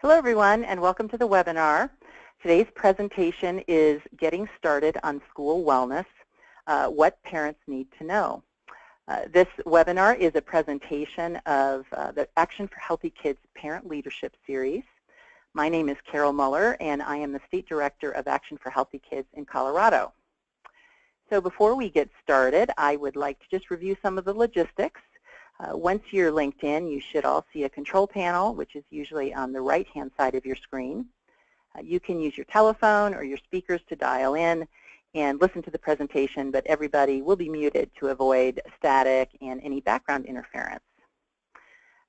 Hello everyone and welcome to the webinar. Today's presentation is Getting Started on School Wellness, What Parents Need to Know. This webinar is a presentation of the Action for Healthy Kids Parent Leadership Series. My name is Carol Muller and I am the State Director of Action for Healthy Kids in Colorado. So before we get started, I would like to just review some of the logistics. Once you're linked in, you should all see a control panel, which is usually on the right-hand side of your screen. You can use your telephone or your speakers to dial in and listen to the presentation, but everybody will be muted to avoid static and any background interference.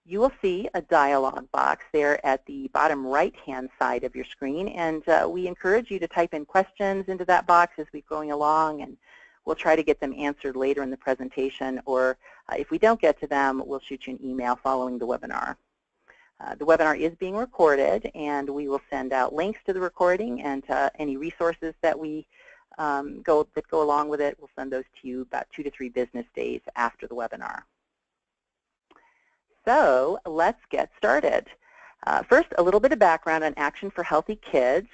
You will see a dialog box there at the bottom right-hand side of your screen, and we encourage you to type in questions into that box as we're going along, and we'll try to get them answered later in the presentation, or if we don't get to them, we'll shoot you an email following the webinar. The webinar is being recorded, and we will send out links to the recording and any resources that we go along with it. We'll send those to you about 2 to 3 business days after the webinar. So let's get started. First, a little bit of background on Action for Healthy Kids.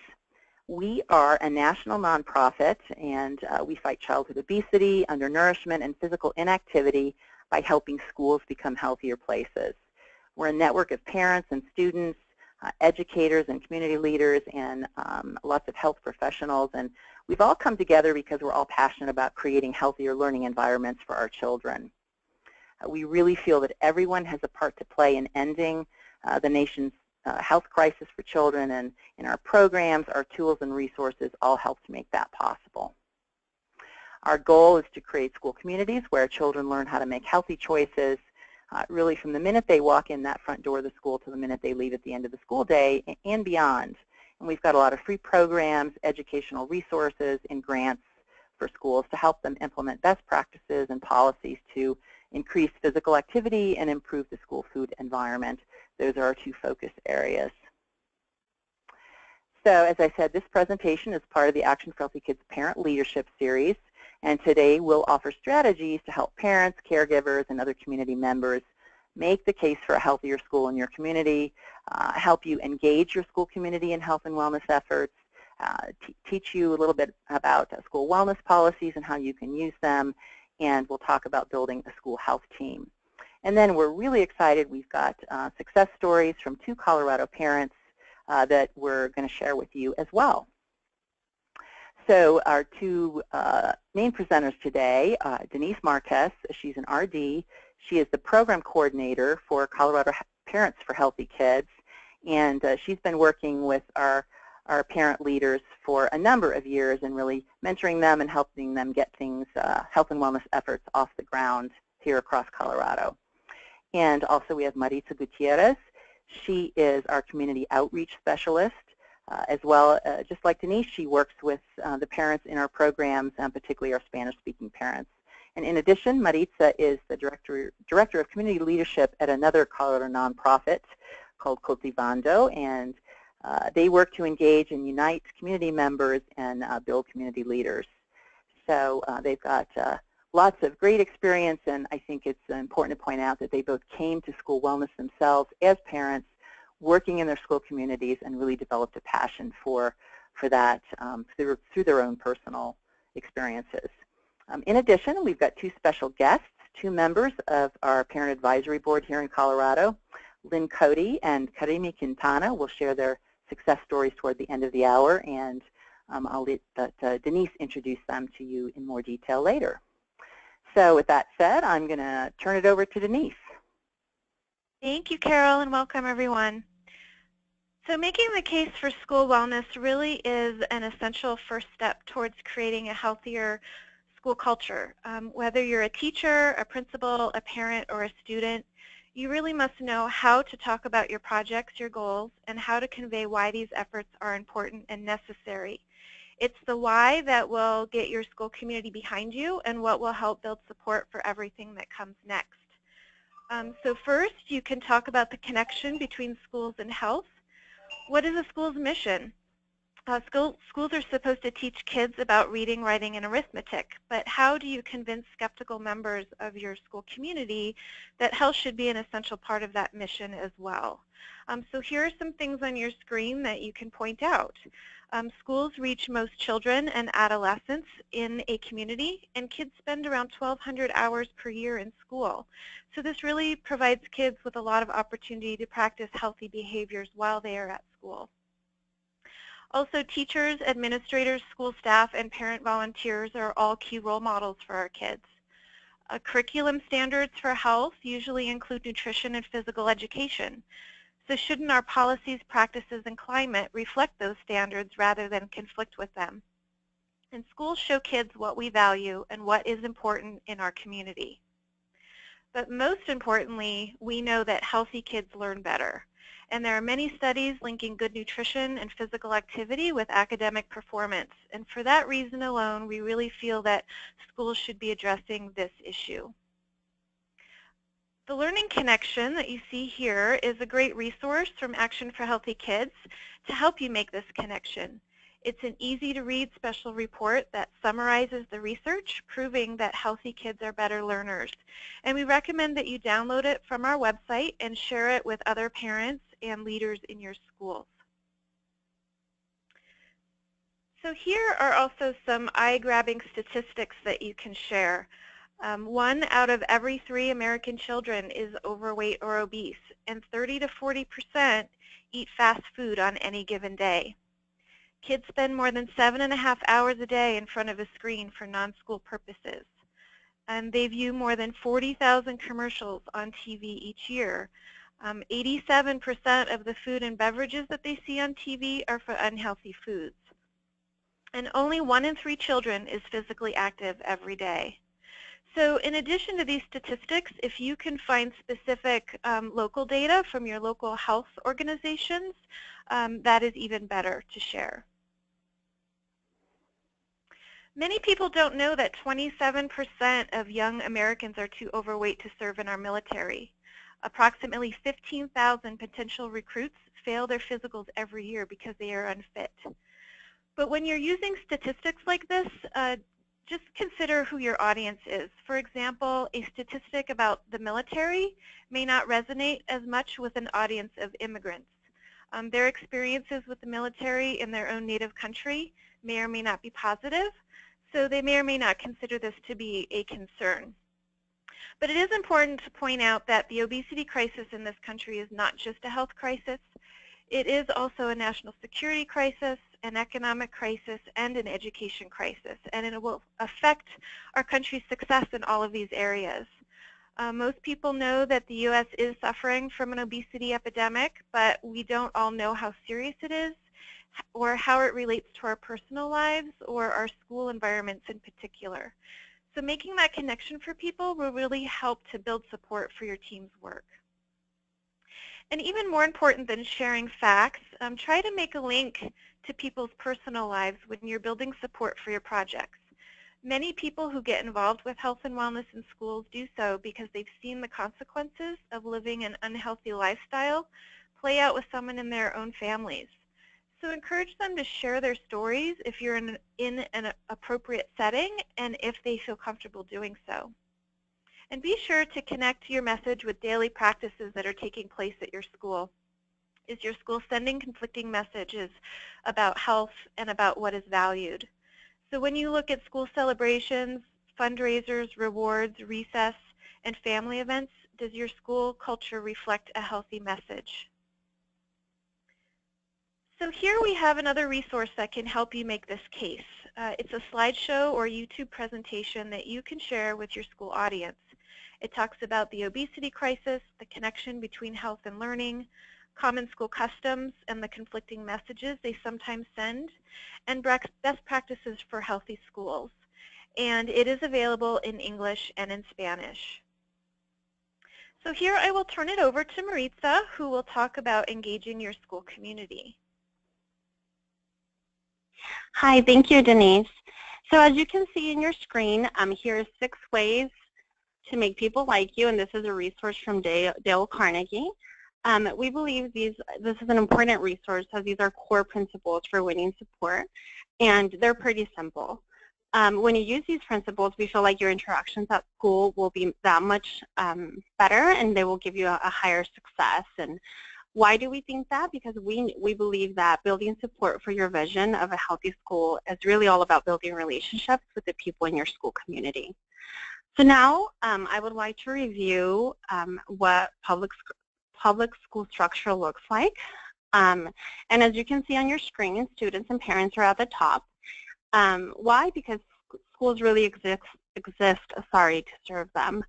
We are a national nonprofit, and we fight childhood obesity, undernourishment, and physical inactivity by helping schools become healthier places. We're a network of parents and students, educators and community leaders, and lots of health professionals. And we've all come together because we're all passionate about creating healthier learning environments for our children. We really feel that everyone has a part to play in ending the nation's health crisis for children, and in our programs, our tools and resources all help to make that possible. Our goal is to create school communities where children learn how to make healthy choices, really from the minute they walk in that front door of the school to the minute they leave at the end of the school day and beyond. And we've got a lot of free programs, educational resources, and grants for schools to help them implement best practices and policies to increase physical activity and improve the school food environment. Those are our 2 focus areas. So as I said, this presentation is part of the Action for Healthy Kids Parent Leadership Series, and today we'll offer strategies to help parents, caregivers, and other community members make the case for a healthier school in your community, help you engage your school community in health and wellness efforts, teach you a little bit about school wellness policies and how you can use them, and we'll talk about building a school health team. And then we're really excited. We've got success stories from 2 Colorado parents that we're going to share with you as well. So our 2 main presenters today, Denise Marquez, she's an RD. She is the program coordinator for Colorado Parents for Healthy Kids, and she's been working with our parent leaders for a number of years and really mentoring them and helping them get things, health and wellness efforts off the ground here across Colorado. And also we have Maritza Gutierrez. She is our community outreach specialist. As well, just like Denise, she works with the parents in our programs, particularly our Spanish-speaking parents. And in addition, Maritza is the director of community leadership at another Colorado nonprofit called Cultivando, and they work to engage and unite community members and build community leaders. So they've got lots of great experience, and I think it's important to point out that they both came to school wellness themselves as parents, working in their school communities, and really developed a passion for that through their own personal experiences. In addition, we've got 2 special guests, 2 members of our Parent Advisory Board here in Colorado. Lynn Coady and Kareem A will share their success stories toward the end of the hour, and I'll let Denise introduce them to you in more detail later. So with that said, I'm going to turn it over to Denise. Thank you, Carol, and welcome everyone. So making the case for school wellness really is an essential first step towards creating a healthier school culture. Whether you're a teacher, a principal, a parent, or a student, you really must know how to talk about your projects, your goals, and how to convey why these efforts are important and necessary. It's the why that will get your school community behind you and what will help build support for everything that comes next. So first, you can talk about the connection between schools and health. What is a school's mission? Schools are supposed to teach kids about reading, writing, and arithmetic, but how do you convince skeptical members of your school community that health should be an essential part of that mission as well? So here are some things on your screen that you can point out. Schools reach most children and adolescents in a community, and kids spend around 1,200 hours per year in school. So this really provides kids with a lot of opportunity to practice healthy behaviors while they are at school. Also, teachers, administrators, school staff, and parent volunteers are all key role models for our kids. Curriculum standards for health usually include nutrition and physical education. So shouldn't our policies, practices, and climate reflect those standards rather than conflict with them? And schools show kids what we value and what is important in our community. But most importantly, we know that healthy kids learn better. And there are many studies linking good nutrition and physical activity with academic performance. And for that reason alone, we really feel that schools should be addressing this issue. The Learning Connection that you see here is a great resource from Action for Healthy Kids to help you make this connection. It's an easy-to-read special report that summarizes the research proving that healthy kids are better learners. And we recommend that you download it from our website and share it with other parents and leaders in your schools. So here are also some eye-grabbing statistics that you can share. 1 out of every 3 American children is overweight or obese, and 30 to 40% eat fast food on any given day. Kids spend more than 7.5 hours a day in front of a screen for non-school purposes. And they view more than 40,000 commercials on TV each year. 87% of the food and beverages that they see on TV are for unhealthy foods. And only 1 in 3 children is physically active every day. So in addition to these statistics, if you can find specific local data from your local health organizations, that is even better to share. Many people don't know that 27% of young Americans are too overweight to serve in our military. Approximately 15,000 potential recruits fail their physicals every year because they are unfit. But when you're using statistics like this, just consider who your audience is. For example, a statistic about the military may not resonate as much with an audience of immigrants. Their experiences with the military in their own native country may or may not be positive, so they may or may not consider this to be a concern. But it is important to point out that the obesity crisis in this country is not just a health crisis. It is also a national security crisis, an economic crisis, and an education crisis, and it will affect our country's success in all of these areas. Most people know that the U.S. is suffering from an obesity epidemic, but we don't all know how serious it is or how it relates to our personal lives or our school environments in particular. So making that connection for people will really help to build support for your team's work. And even more important than sharing facts, try to make a link to people's personal lives when you're building support for your projects. Many people who get involved with health and wellness in schools do so because they've seen the consequences of living an unhealthy lifestyle play out with someone in their own families. So encourage them to share their stories if you're in an appropriate setting and if they feel comfortable doing so. And be sure to connect your message with daily practices that are taking place at your school. Is your school sending conflicting messages about health and about what is valued? So when you look at school celebrations, fundraisers, rewards, recess, and family events, does your school culture reflect a healthy message? So here we have another resource that can help you make this case. It's a slideshow or YouTube presentation that you can share with your school audience. It talks about the obesity crisis, the connection between health and learning, common school customs and the conflicting messages they sometimes send, and best practices for healthy schools. And it is available in English and in Spanish. So here I will turn it over to Maritza, who will talk about engaging your school community. Hi, thank you, Denise. So as you can see in your screen, here are 6 ways to make people like you, and this is a resource from Dale Carnegie. We believe this is an important resource as these are core principles for winning support, and they're pretty simple. When you use these principles, we feel like your interactions at school will be that much better, and they will give you a higher success. And why do we think that? Because we believe that building support for your vision of a healthy school is really all about building relationships with the people in your school community. So now I would like to review what public school structure looks like. And as you can see on your screen, students and parents are at the top. Why? Because schools really exist to serve them.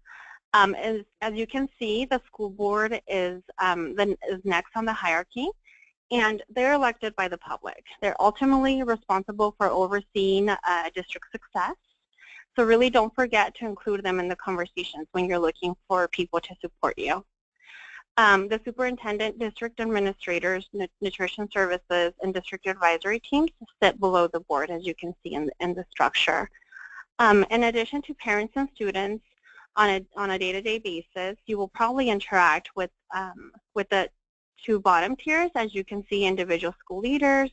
As you can see, the school board is next on the hierarchy, and they're elected by the public. They're ultimately responsible for overseeing district success. So really don't forget to include them in the conversations when you're looking for people to support you. The superintendent, district administrators, nutrition services, and district advisory teams sit below the board, as you can see in the structure. In addition to parents and students, on a day-to-day basis, you will probably interact with the two bottom tiers, as you can see, individual school leaders,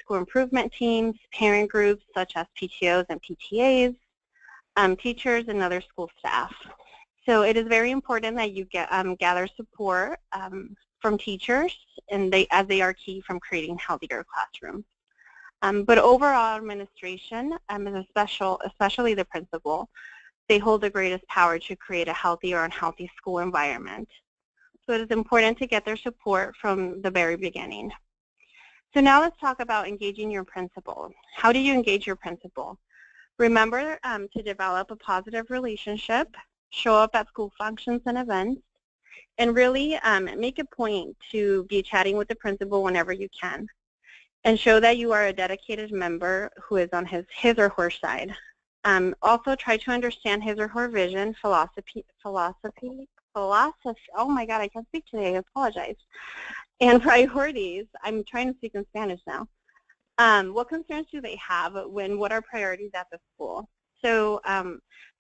school improvement teams, parent groups such as PTOs and PTAs, teachers, and other school staff. So it is very important that you gather support from teachers, and as they are key from creating healthier classrooms. But overall administration, especially the principal, they hold the greatest power to create a healthy or unhealthy school environment. So it is important to get their support from the very beginning. So now let's talk about engaging your principal. How do you engage your principal? Remember to develop a positive relationship, show up at school functions and events, and really make a point to be chatting with the principal whenever you can, and show that you are a dedicated member who is on his or her side. Also try to understand his or her vision, philosophy, oh my God, I can't speak today, I apologize, and priorities. I'm trying to speak in Spanish now. What concerns do they have? What are priorities at the school? So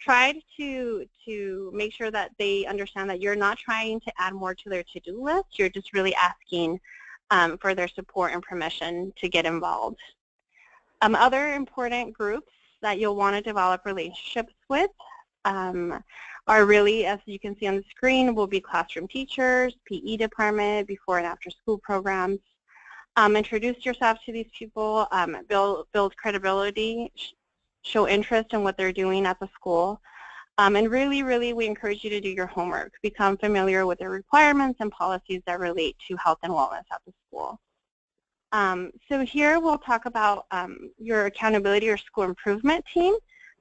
try to make sure that they understand that you're not trying to add more to their to-do list. You're just really asking for their support and permission to get involved. Other important groups that you'll want to develop relationships with are really, as you can see on the screen, will be classroom teachers, PE department, before and after school programs. Introduce yourself to these people, build credibility, show interest in what they're doing at the school. And really, we encourage you to do your homework. Become familiar with the requirements and policies that relate to health and wellness at the school. So here we'll talk about your accountability or school improvement team.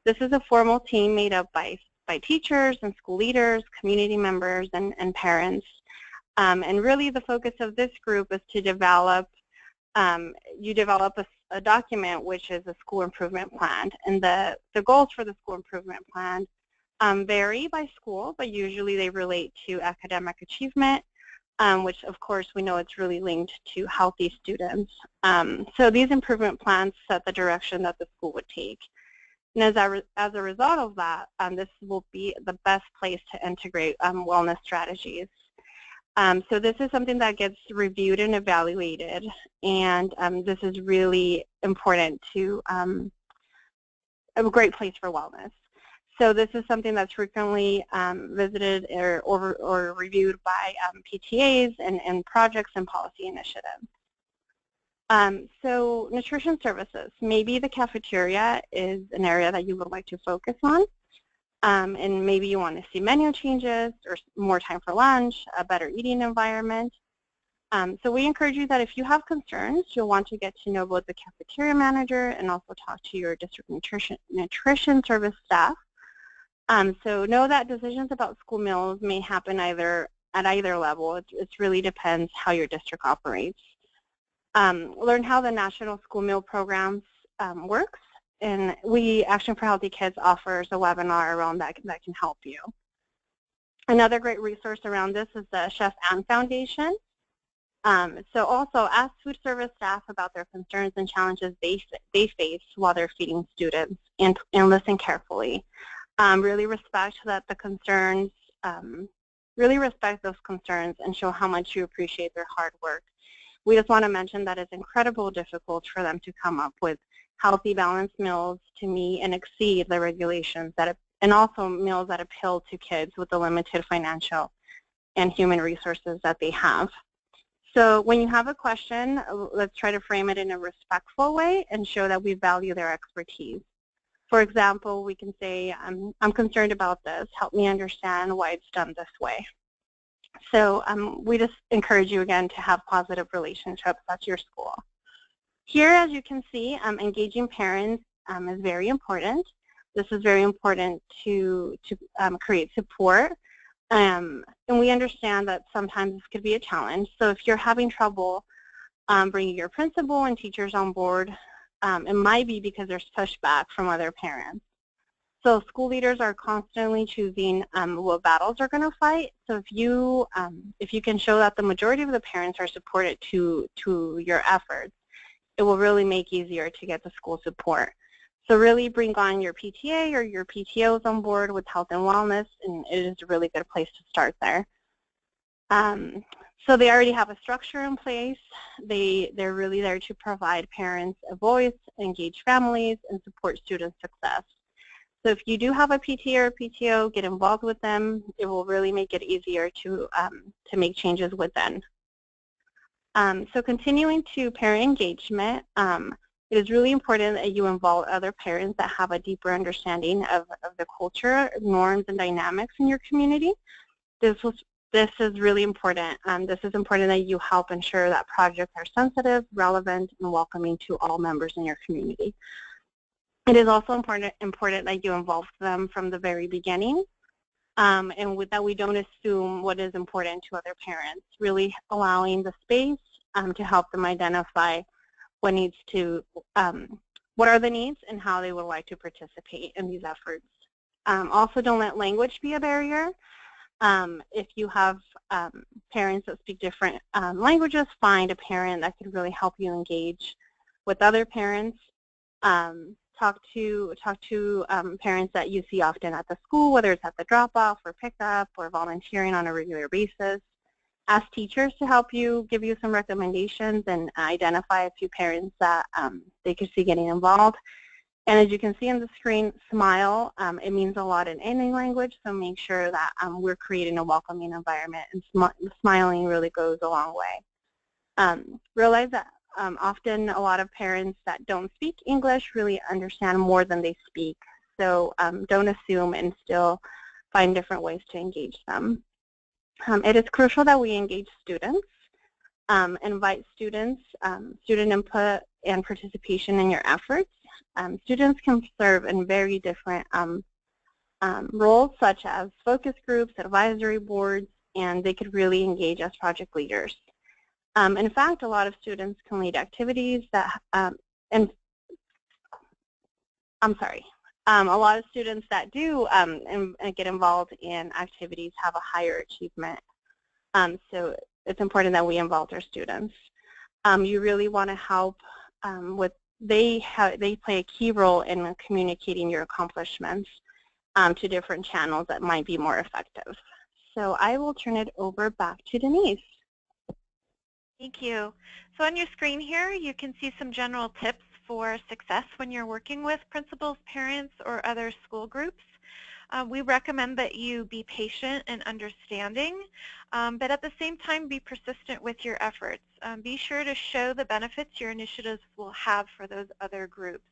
This is a formal team made up by teachers and school leaders, community members, and parents. And really the focus of this group is to develop, a document which is a school improvement plan. And the goals for the school improvement plan vary by school, but usually they relate to academic achievement, which of course we know it's really linked to healthy students. So these improvement plans set the direction that the school would take. And as a result of that, this will be the best place to integrate wellness strategies. So this is something that gets reviewed and evaluated, and this is really important to a great place for wellness. So this is something that's frequently visited or reviewed by PTAs and projects and policy initiatives. So nutrition services, maybe the cafeteria is an area that you would like to focus on, and maybe you want to see menu changes or more time for lunch, a better eating environment. So we encourage you that if you have concerns, you'll want to get to know both the cafeteria manager and also talk to your district nutrition service staff. So know that decisions about school meals may happen at either level. It really depends how your district operates. Learn how the National School Meal Programs works, and Action for Healthy Kids offers a webinar around that can help you. Another great resource around this is the Chef Ann Foundation. So also ask food service staff about their concerns and challenges they face while they're feeding students, and listen carefully. Really respect that the concerns really respect those concerns and show how much you appreciate their hard work. We just want to mention that it's incredibly difficult for them to come up with healthy, balanced meals to meet and exceed the regulations and also meals that appeal to kids with the limited financial and human resources that they have. So when you have a question, let's try to frame it in a respectful way and show that we value their expertise. For example, we can say, I'm concerned about this. Help me understand why it's done this way. So we just encourage you again to have positive relationships at your school. Here, as you can see, engaging parents is very important. This is very important to create support. And we understand that sometimes this could be a challenge. So if you're having trouble bringing your principal and teachers on board, it might be because there's pushback from other parents. So school leaders are constantly choosing what battles they're going to fight. So if you can show that the majority of the parents are supported to your efforts, it will really make it easier to get the school support. So really bring on your PTA or your PTOs on board with health and wellness, and it is a really good place to start there. So they already have a structure in place. They're really there to provide parents a voice, engage families, and support student success. So if you do have a PTA or a PTO, get involved with them. It will really make it easier to make changes within. So continuing to parent engagement, it is really important that you involve other parents that have a deeper understanding of the culture, norms, and dynamics in your community. This is really important. This is important that you help ensure that projects are sensitive, relevant, and welcoming to all members in your community. It is also important that you involve them from the very beginning, and with that we don't assume what is important to other parents, really allowing the space to help them identify what are the needs and how they would like to participate in these efforts. Also, don't let language be a barrier. If you have parents that speak different languages, find a parent that could really help you engage with other parents. Talk to parents that you see often at the school, whether it's at the drop-off or pickup or volunteering on a regular basis. Ask teachers to help you, give you some recommendations, and identify a few parents that they could see getting involved. And as you can see on the screen, smile. It means a lot in any language, so make sure that we're creating a welcoming environment, and smiling really goes a long way. Realize that often a lot of parents that don't speak English really understand more than they speak, so don't assume and still find different ways to engage them. It is crucial that we engage students, invite students, student input and participation in your efforts. Students can serve in very different roles, such as focus groups, advisory boards, and they could really engage as project leaders. In fact, a lot of students can lead activities that, a lot of students that do and get involved in activities have a higher achievement. So it's important that we involve our students. You really want to help with, they play a key role in communicating your accomplishments to different channels that might be more effective. So I will turn it over back to Denise. Thank you. So on your screen here, you can see some general tips for success when you're working with principals, parents, or other school groups. We recommend that you be patient and understanding, but at the same time be persistent with your efforts. Be sure to show the benefits your initiatives will have for those other groups.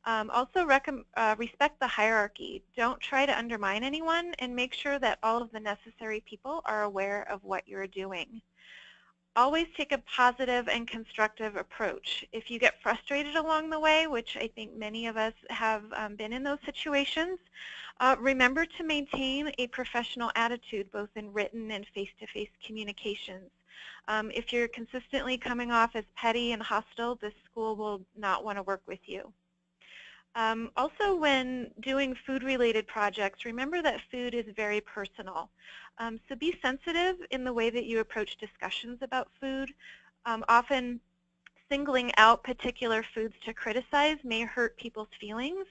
Also respect the hierarchy. Don't try to undermine anyone, and make sure that all of the necessary people are aware of what you're doing. Always take a positive and constructive approach. If you get frustrated along the way, which I think many of us have been in those situations, remember to maintain a professional attitude both in written and face-to-face communications. If you're consistently coming off as petty and hostile, this school will not want to work with you. Also, when doing food-related projects, remember that food is very personal. So be sensitive in the way that you approach discussions about food. Often singling out particular foods to criticize may hurt people's feelings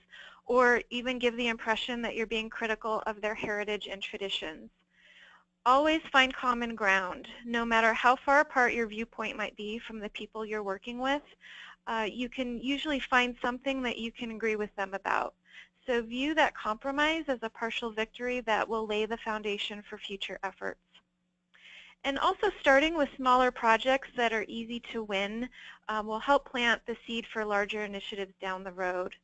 or even give the impression that you're being critical of their heritage and traditions. Always find common ground. No matter how far apart your viewpoint might be from the people you're working with, you can usually find something that you can agree with them about. So view that compromise as a partial victory that will lay the foundation for future efforts. And also starting with smaller projects that are easy to win will help plant the seed for larger initiatives down the road.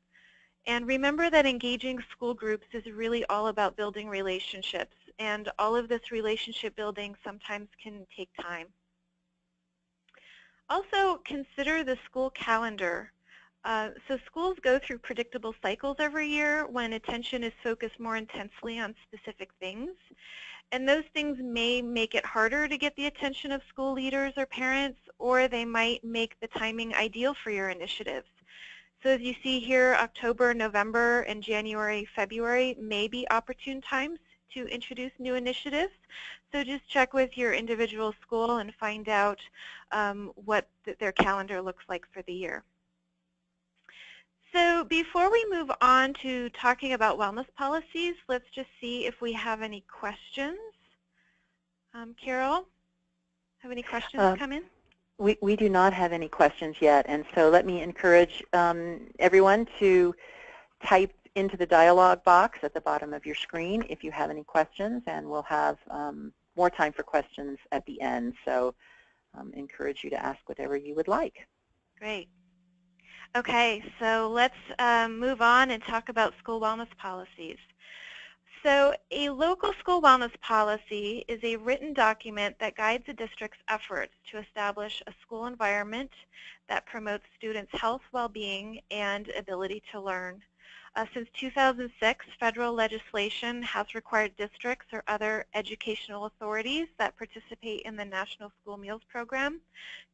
And remember that engaging school groups is really all about building relationships, and all of this relationship building sometimes can take time. Also, consider the school calendar. So schools go through predictable cycles every year when attention is focused more intensely on specific things. And those things may make it harder to get the attention of school leaders or parents, or they might make the timing ideal for your initiatives. So as you see here, October, November, and January, February may be opportune times to introduce new initiatives. So just check with your individual school and find out what their calendar looks like for the year. So before we move on to talking about wellness policies, let's just see if we have any questions. Carol, have any questions come in? We do not have any questions yet, and so let me encourage everyone to type into the dialog box at the bottom of your screen if you have any questions, and we'll have more time for questions at the end. So encourage you to ask whatever you would like. Great. Okay, so let's move on and talk about school wellness policies. So a local school wellness policy is a written document that guides a district's efforts to establish a school environment that promotes students' health, well-being, and ability to learn. Since 2006, federal legislation has required districts or other educational authorities that participate in the National School Meals Program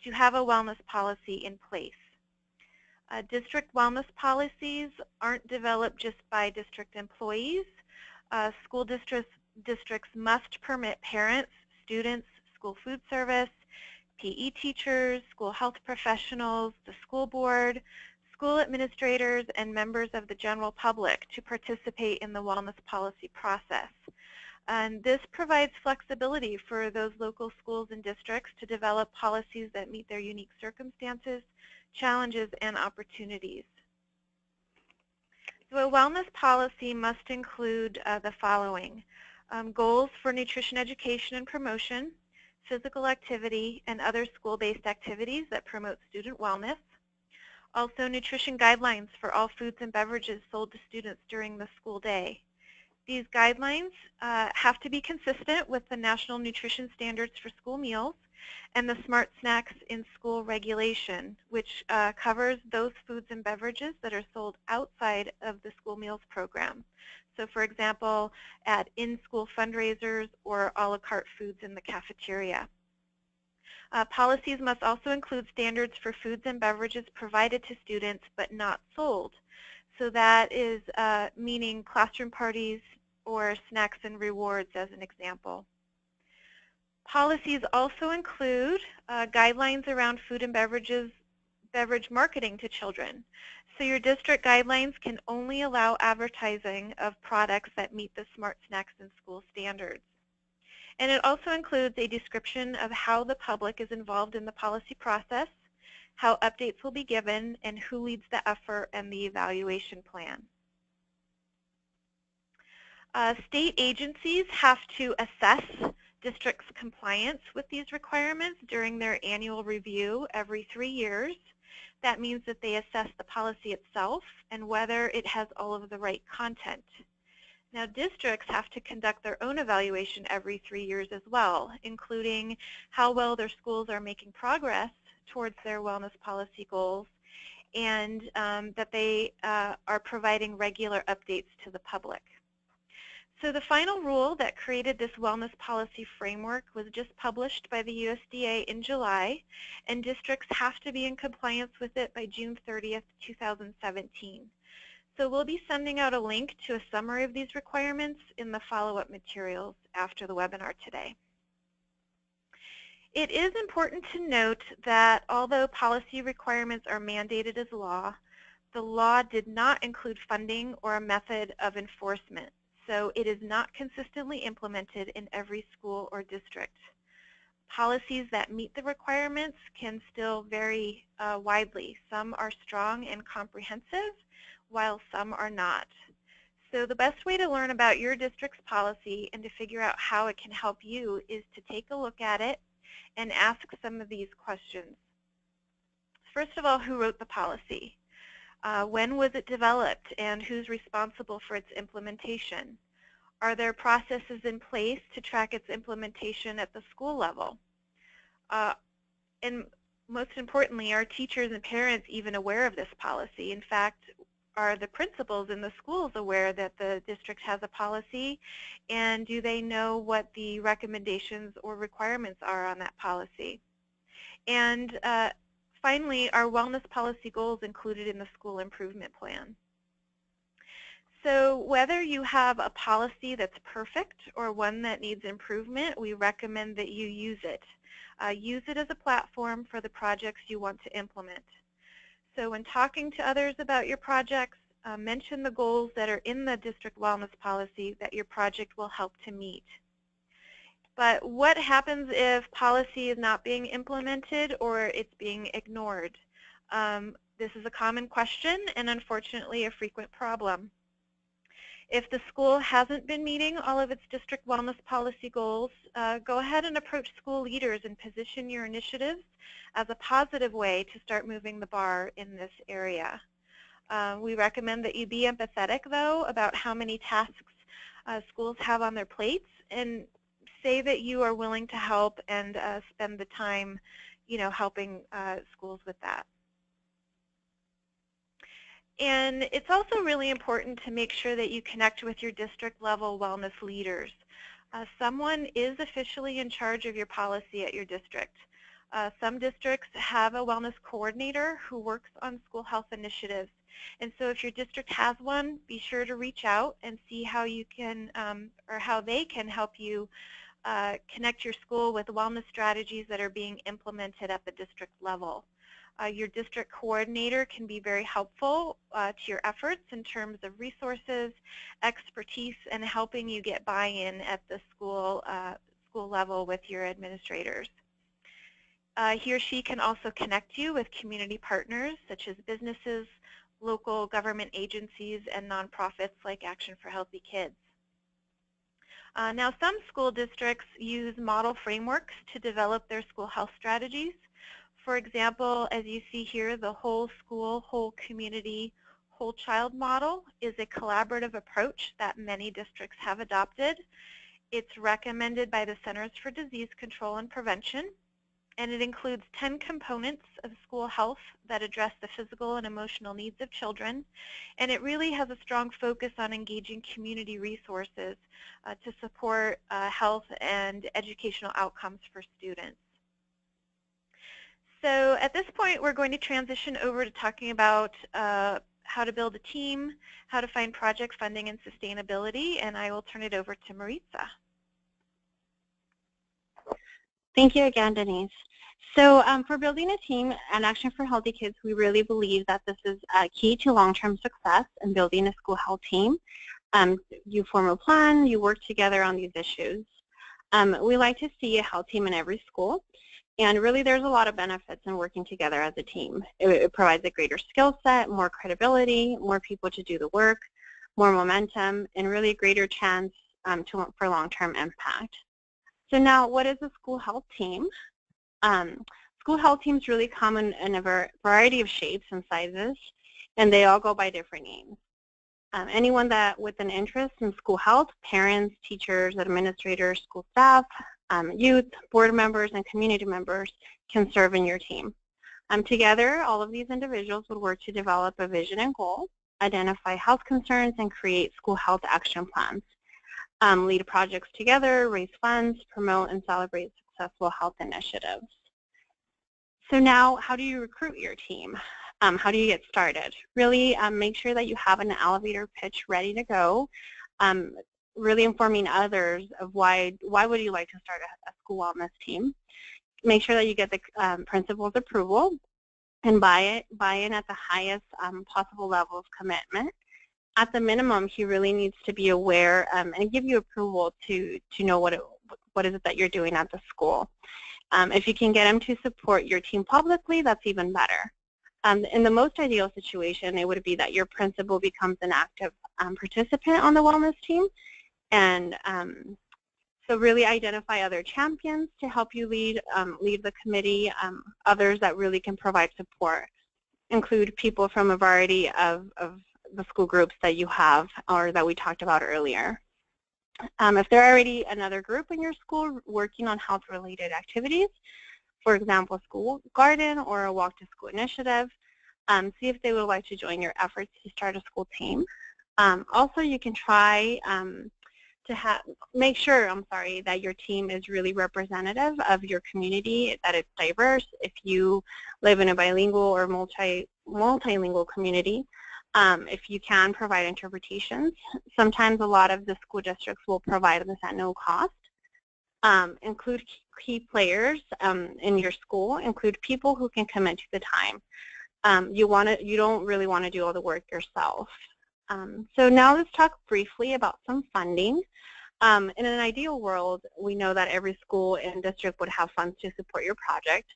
to have a wellness policy in place. District wellness policies aren't developed just by district employees. School districts must permit parents, students, school food service, PE teachers, school health professionals, the school board, school administrators, and members of the general public to participate in the wellness policy process. And this provides flexibility for those local schools and districts to develop policies that meet their unique circumstances, challenges, and opportunities. So a wellness policy must include the following: goals for nutrition education and promotion, physical activity, and other school-based activities that promote student wellness. Also, nutrition guidelines for all foods and beverages sold to students during the school day. These guidelines have to be consistent with the National Nutrition Standards for School Meals and the Smart Snacks in School regulation, which covers those foods and beverages that are sold outside of the school meals program. So for example, at in-school fundraisers or a la carte foods in the cafeteria. Policies must also include standards for foods and beverages provided to students but not sold. So that is meaning classroom parties or snacks and rewards as an example. Policies also include guidelines around food and beverage marketing to children. So your district guidelines can only allow advertising of products that meet the Smart Snacks in School standards. And it also includes a description of how the public is involved in the policy process, how updates will be given, and who leads the effort and the evaluation plan. State agencies have to assess districts' compliance with these requirements during their annual review every 3 years. That means that they assess the policy itself and whether it has all of the right content. Now, districts have to conduct their own evaluation every 3 years as well, including how well their schools are making progress towards their wellness policy goals, and that they are providing regular updates to the public. So the final rule that created this wellness policy framework was just published by the USDA in July, and districts have to be in compliance with it by June 30th, 2017. So we'll be sending out a link to a summary of these requirements in the follow-up materials after the webinar today. It is important to note that although policy requirements are mandated as law, the law did not include funding or a method of enforcement. so it is not consistently implemented in every school or district. Policies that meet the requirements can still vary widely. Some are strong and comprehensive, while some are not. So the best way to learn about your district's policy and to figure out how it can help you is to take a look at it and ask some of these questions. First of all, who wrote the policy? When was it developed, and who's responsible for its implementation? Are there processes in place to track its implementation at the school level? And most importantly, are teachers and parents even aware of this policy? In fact, are the principals in the schools aware that the district has a policy, and do they know what the recommendations or requirements are on that policy? And finally, are wellness policy goals included in the school improvement plan? So whether you have a policy that's perfect or one that needs improvement, we recommend that you use it. Use it as a platform for the projects you want to implement. So when talking to others about your projects, mention the goals that are in the district wellness policy that your project will help to meet. But what happens if policy is not being implemented or it's being ignored? This is a common question and unfortunately a frequent problem. If the school hasn't been meeting all of its district wellness policy goals, go ahead and approach school leaders and position your initiatives as a positive way to start moving the bar in this area. We recommend that you be empathetic, though, about how many tasks schools have on their plates, and say that you are willing to help and spend the time, helping schools with that. And it's also really important to make sure that you connect with your district level wellness leaders. Someone is officially in charge of your policy at your district. Some districts have a wellness coordinator who works on school health initiatives. And so if your district has one, be sure to reach out and see how you can, or how they can help you connect your school with wellness strategies that are being implemented at the district level. Your district coordinator can be very helpful to your efforts in terms of resources, expertise, and helping you get buy-in at the school level with your administrators. He or she can also connect you with community partners such as businesses, local government agencies, and nonprofits like Action for Healthy Kids. Now, some school districts use model frameworks to develop their school health strategies. For example, as you see here, the whole school, whole community, whole child model is a collaborative approach that many districts have adopted. It's recommended by the Centers for Disease Control and Prevention, and it includes 10 components of school health that address the physical and emotional needs of children, and it really has a strong focus on engaging community resources to support health and educational outcomes for students. So at this point, we're going to transition over to talking about how to build a team, how to find project funding and sustainability, and I will turn it over to Maritza. Thank you again, Denise. So for building a team at Action for Healthy Kids, we really believe that this is key to long-term success in building a school health team. You form a plan, you work together on these issues. We like to see a health team in every school. And really, there's a lot of benefits in working together as a team. It provides a greater skill set, more credibility, more people to do the work, more momentum, and really a greater chance for long-term impact. So now, what is a school health team? School health teams really come in a variety of shapes and sizes, and they all go by different names. Anyone with an interest in school health, parents, teachers, administrators, school staff, youth, board members, and community members can serve in your team. Together, all of these individuals would work to develop a vision and goal, identify health concerns, and create school health action plans. Lead projects together, raise funds, promote, and celebrate successful health initiatives. So now, how do you recruit your team? How do you get started? Really make sure that you have an elevator pitch ready to go. Really informing others of why would you like to start a school wellness team. Make sure that you get the principal's approval and buy in at the highest possible level of commitment. at the minimum, he really needs to be aware and give you approval to know what is it that you're doing at the school. If you can get him to support your team publicly, that's even better. In the most ideal situation, it would be that your principal becomes an active participant on the wellness team, and so really identify other champions to help you lead the committee, others that really can provide support. Include people from a variety of the school groups that you have or that we talked about earlier. If there are already another group in your school working on health-related activities, for example, school garden or a walk to school initiative, see if they would like to join your efforts to start a school team. Also, you can try to make sure, that your team is really representative of your community, that it's diverse. If you live in a bilingual or multilingual community, if you can provide interpretations. Sometimes a lot of the school districts will provide this at no cost. Include key players in your school. Include people who can commit to the time. You don't really want to do all the work yourself. So now let's talk briefly about some funding. In an ideal world, we know that every school and district would have funds to support your project.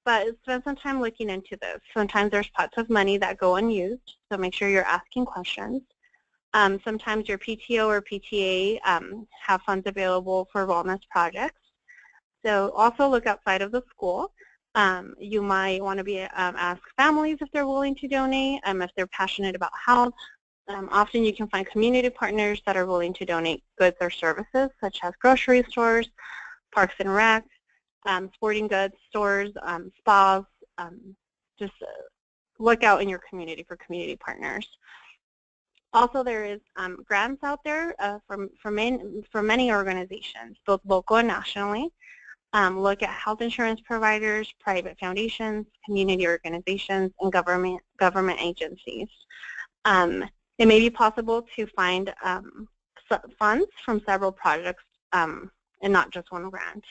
But spend some time looking into this. Sometimes there's pots of money that go unused, so make sure you're asking questions. Sometimes your PTO or PTA have funds available for wellness projects. So also look outside of the school. You might want to ask families if they're willing to donate, if they're passionate about health. Often you can find community partners that are willing to donate goods or services, such as grocery stores, parks and rec, sporting goods stores, spas. Just look out in your community for community partners. Also, there is grants out there for many organizations, both local and nationally. Look at health insurance providers, private foundations, community organizations, and government agencies. It may be possible to find funds from several projects and not just one grant.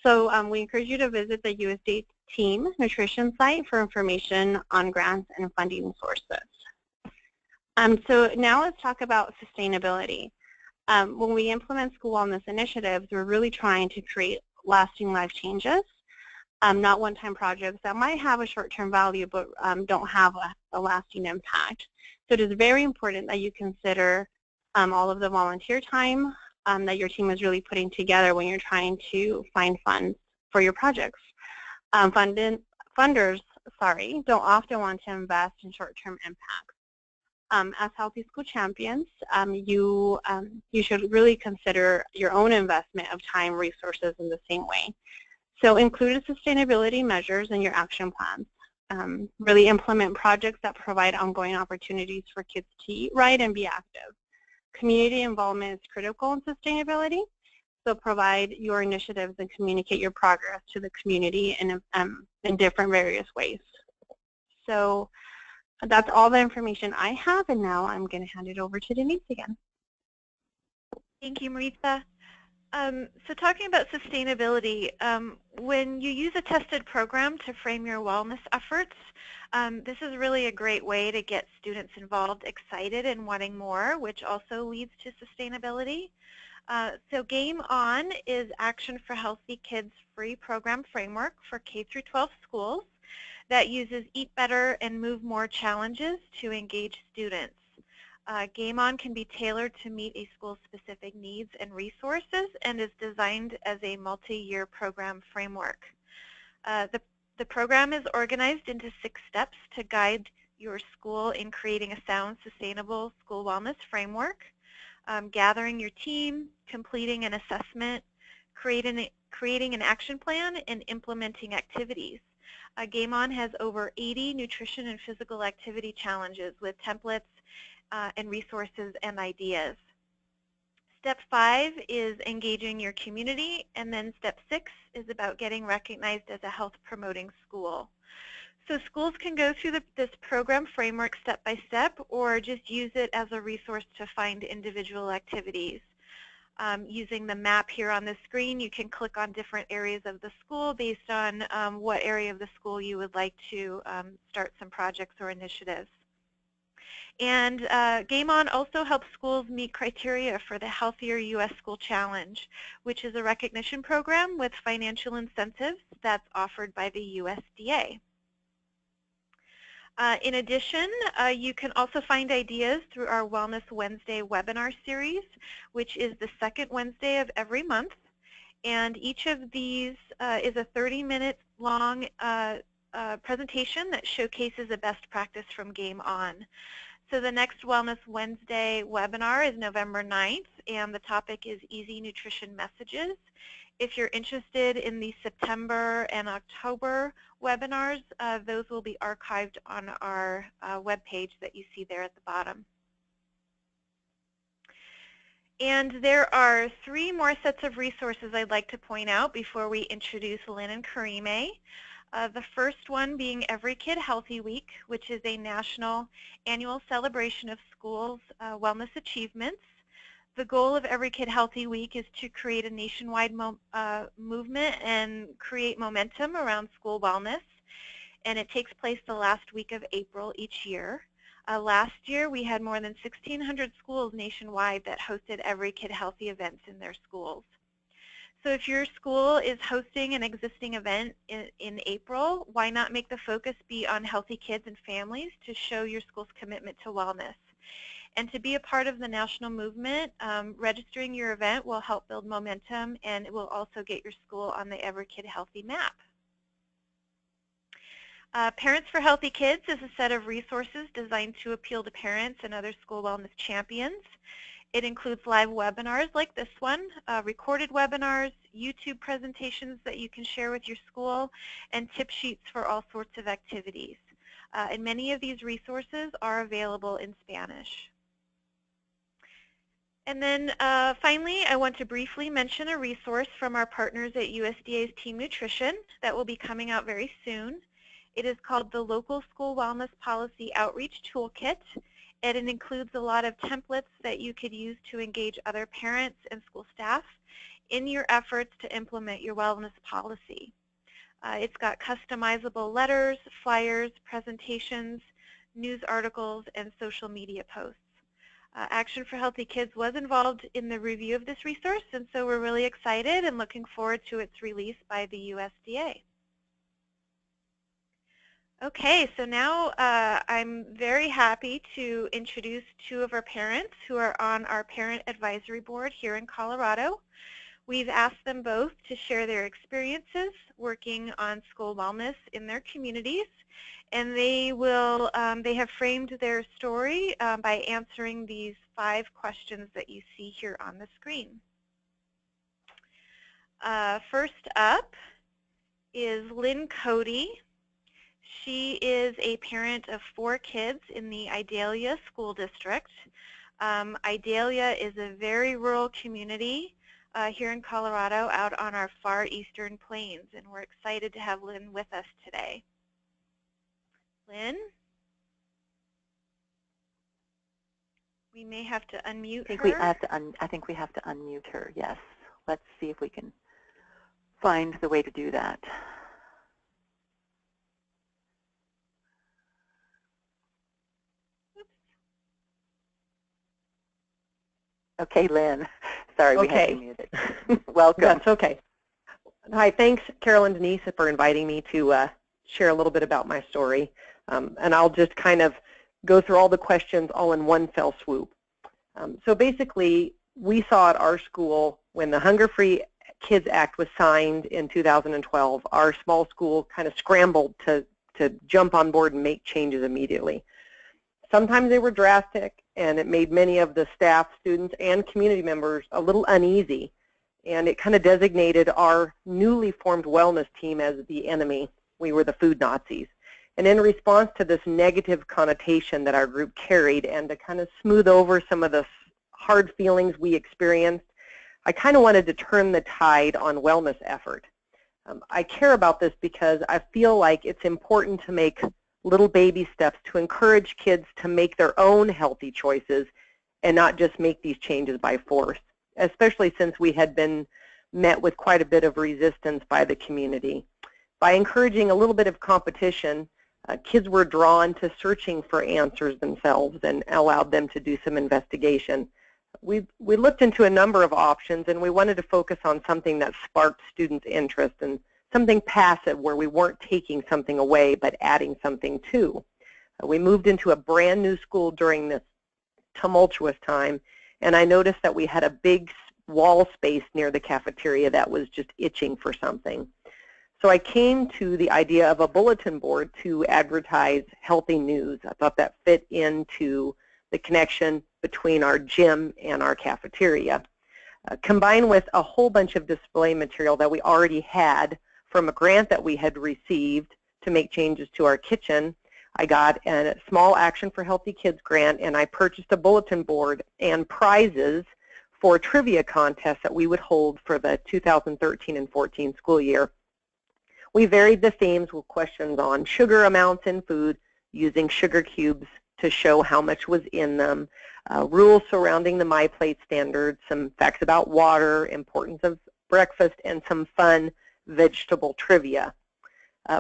So we encourage you to visit the USDA Team Nutrition site for information on grants and funding sources. So now let's talk about sustainability. When we implement school wellness initiatives, we're really trying to create lasting life changes, not one-time projects that might have a short-term value but don't have a lasting impact. So it is very important that you consider all of the volunteer time that your team is really putting together when you're trying to find funds for your projects. Funders don't often want to invest in short-term impacts. As healthy school champions, you should really consider your own investment of time, resources in the same way. So include sustainability measures in your action plans. Really implement projects that provide ongoing opportunities for kids to eat right and be active. Community involvement is critical in sustainability, so provide your initiatives and communicate your progress to the community in different various ways. So that's all the information I have, and now I'm going to hand it over to Denise again. Thank you, Maritza. So talking about sustainability, when you use a tested program to frame your wellness efforts, this is really a great way to get students involved, excited, and wanting more, which also leads to sustainability. So Game On is Action for Healthy Kids free program framework for K-12 schools that uses Eat Better and Move More challenges to engage students. Game On can be tailored to meet a school's specific needs and resources and is designed as a multi-year program framework. The program is organized into 6 steps to guide your school in creating a sound, sustainable school wellness framework, gathering your team, completing an assessment, creating an action plan, and implementing activities. Game On has over 80 nutrition and physical activity challenges with templates and resources and ideas. Step 5 is engaging your community, and then step 6 is about getting recognized as a health promoting school. So schools can go through this program framework step by step, or just use it as a resource to find individual activities. Using the map here on the screen, you can click on different areas of the school based on what area of the school you would like to start some projects or initiatives. And Game On also helps schools meet criteria for the Healthier U.S. School Challenge, which is a recognition program with financial incentives that's offered by the USDA. In addition, you can also find ideas through our Wellness Wednesday webinar series, which is the second Wednesday of every month. And each of these is a 30-minute long presentation that showcases a best practice from Game On. So the next Wellness Wednesday webinar is November 9th, and the topic is Easy Nutrition Messages. If you're interested in the September and October webinars, those will be archived on our webpage that you see there at the bottom. And there are 3 more sets of resources I'd like to point out before we introduce Lynn and Kareem A. The first one being Every Kid Healthy Week, which is a national annual celebration of schools' wellness achievements. The goal of Every Kid Healthy Week is to create a nationwide movement and create momentum around school wellness. And it takes place the last week of April each year. Last year, we had more than 1,600 schools nationwide that hosted Every Kid Healthy events in their schools. So if your school is hosting an existing event in April, why not make the focus be on healthy kids and families to show your school's commitment to wellness? And to be a part of the national movement, registering your event will help build momentum, and it will also get your school on the Every Kid Healthy map. Parents for Healthy Kids is a set of resources designed to appeal to parents and other school wellness champions. It includes live webinars like this one, recorded webinars, YouTube presentations that you can share with your school, and tip sheets for all sorts of activities. And many of these resources are available in Spanish. And then finally, I want to briefly mention a resource from our partners at USDA's Team Nutrition that will be coming out very soon. It is called the Local School Wellness Policy Outreach Toolkit. And it includes a lot of templates that you could use to engage other parents and school staff in your efforts to implement your wellness policy. It's got customizable letters, flyers, presentations, news articles, and social media posts. Action for Healthy Kids was involved in the review of this resource, and so we're really excited and looking forward to its release by the USDA. Okay, so now I'm very happy to introduce 2 of our parents who are on our Parent Advisory Board here in Colorado. We've asked them both to share their experiences working on school wellness in their communities, and they have framed their story by answering these 5 questions that you see here on the screen. First up is Lynn Coady. She is a parent of 4 kids in the Idalia School District. Idalia is a very rural community here in Colorado out on our far eastern plains, and we're excited to have Lynn with us today. Lynn? We may have to unmute her. I think we have to unmute her, yes. Let's see if we can find the way to do that. Okay, Lynn. Sorry, we had you muted. Welcome. That's okay. Hi, thanks, Carol and Denise, for inviting me to share a little bit about my story. And I'll just kind of go through all the questions all in one fell swoop. So basically, we saw at our school when the Hunger-Free Kids Act was signed in 2012, our small school kind of scrambled to jump on board and make changes immediately. Sometimes they were drastic, and it made many of the staff, students, and community members a little uneasy. And it kind of designated our newly formed wellness team as the enemy. We were the food Nazis. And in response to this negative connotation that our group carried, and to kind of smooth over some of the hard feelings we experienced, I kind of wanted to turn the tide on wellness effort. I care about this because I feel like it's important to make little baby steps to encourage kids to make their own healthy choices and not just make these changes by force, especially since we had been met with quite a bit of resistance by the community. By encouraging a little bit of competition, Kids were drawn to searching for answers themselves and allowed them to do some investigation. We looked into a number of options, and we wanted to focus on something that sparked students' interest and something passive where we weren't taking something away but adding something to. We moved into a brand new school during this tumultuous time, and I noticed that we had a big wall space near the cafeteria that was just itching for something. So I came to the idea of a bulletin board to advertise healthy news. I thought that fit into the connection between our gym and our cafeteria. Combined with a whole bunch of display material that we already had from a grant that we had received to make changes to our kitchen, I got a small Action for Healthy Kids grant, and I purchased a bulletin board and prizes for trivia contests that we would hold for the 2013 and 14 school year. We varied the themes with questions on sugar amounts in food, using sugar cubes to show how much was in them, rules surrounding the MyPlate standard, some facts about water, importance of breakfast, and some fun vegetable trivia.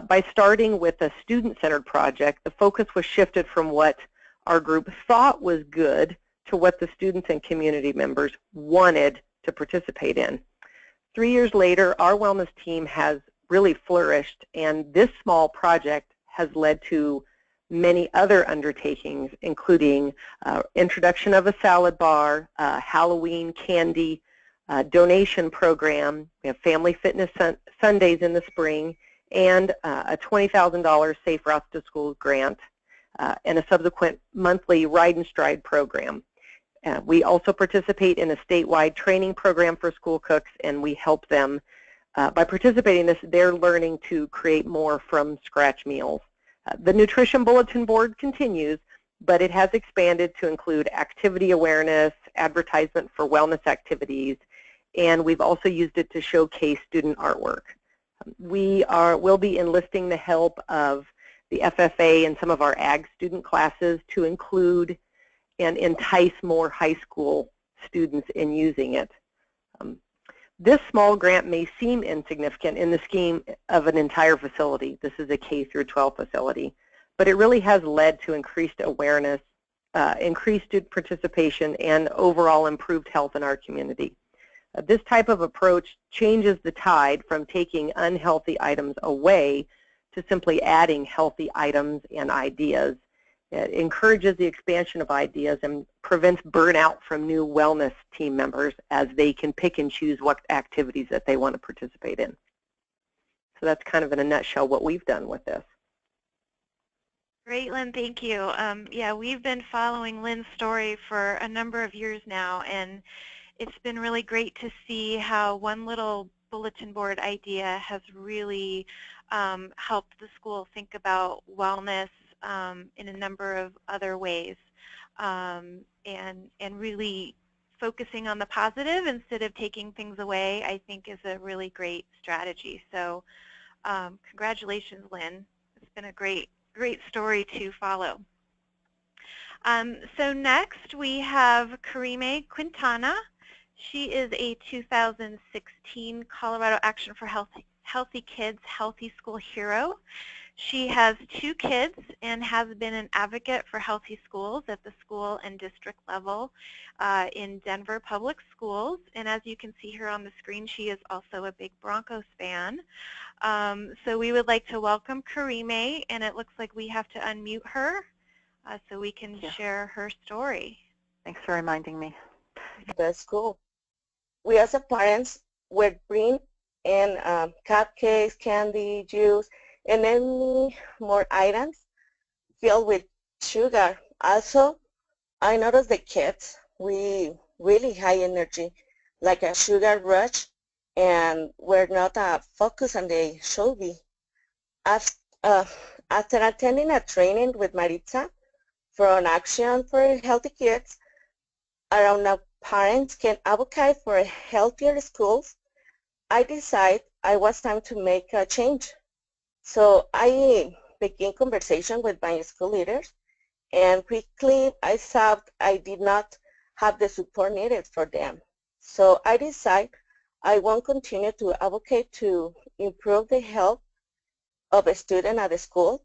By starting with a student-centered project, the focus was shifted from what our group thought was good to what the students and community members wanted to participate in. 3 years later, our wellness team has really flourished, and this small project has led to many other undertakings, including introduction of a salad bar, Halloween candy donation program. We have Family Fitness Sundays in the spring, and a $20,000 Safe Routes to Schools grant, and a subsequent monthly Ride and Stride program. We also participate in a statewide training program for school cooks, and we help them. By participating in this, they're learning to create more from scratch meals. The Nutrition Bulletin Board continues, but it has expanded to include activity awareness, advertisement for wellness activities, and we've also used it to showcase student artwork. We'll be enlisting the help of the FFA and some of our ag student classes to include and entice more high school students in using it. This small grant may seem insignificant in the scheme of an entire facility. This is a K through 12 facility, but it really has led to increased awareness, increased student participation, and overall improved health in our community. This type of approach changes the tide from taking unhealthy items away to simply adding healthy items and ideas. It encourages the expansion of ideas and prevents burnout from new wellness team members as they can pick and choose what activities that they want to participate in. So that's kind of in a nutshell what we've done with this. Great, Lynn, thank you. Yeah, we've been following Lynn's story for a number of years now, and it's been really great to see how one little bulletin board idea has really helped the school think about wellness in a number of other ways, and really focusing on the positive instead of taking things away, I think, is a really great strategy. So congratulations, Lynn. It's been a great story to follow. So next we have Kareem A. Quintana. She is a 2016 Colorado Action for Healthy Kids Healthy School Hero. She has 2 kids and has been an advocate for healthy schools at the school and district level in Denver Public Schools. And as you can see here on the screen, she is also a big Broncos fan. So we would like to welcome Kareem A, and it looks like we have to unmute her so we can share her story. Thanks for reminding me. The school. We as a parents would bring in cupcakes, candy, juice, and any more items filled with sugar. Also, I noticed the kids, we really high energy, like a sugar rush, and we're not focused on the should be. After attending a training with Maritza for an Action for Healthy Kids, around now parents can advocate for healthier schools, I decided it was time to make a change. So I began conversation with my school leaders, and quickly I saw I did not have the support needed for them. So I decided I won't continue to advocate to improve the health of a student at the school,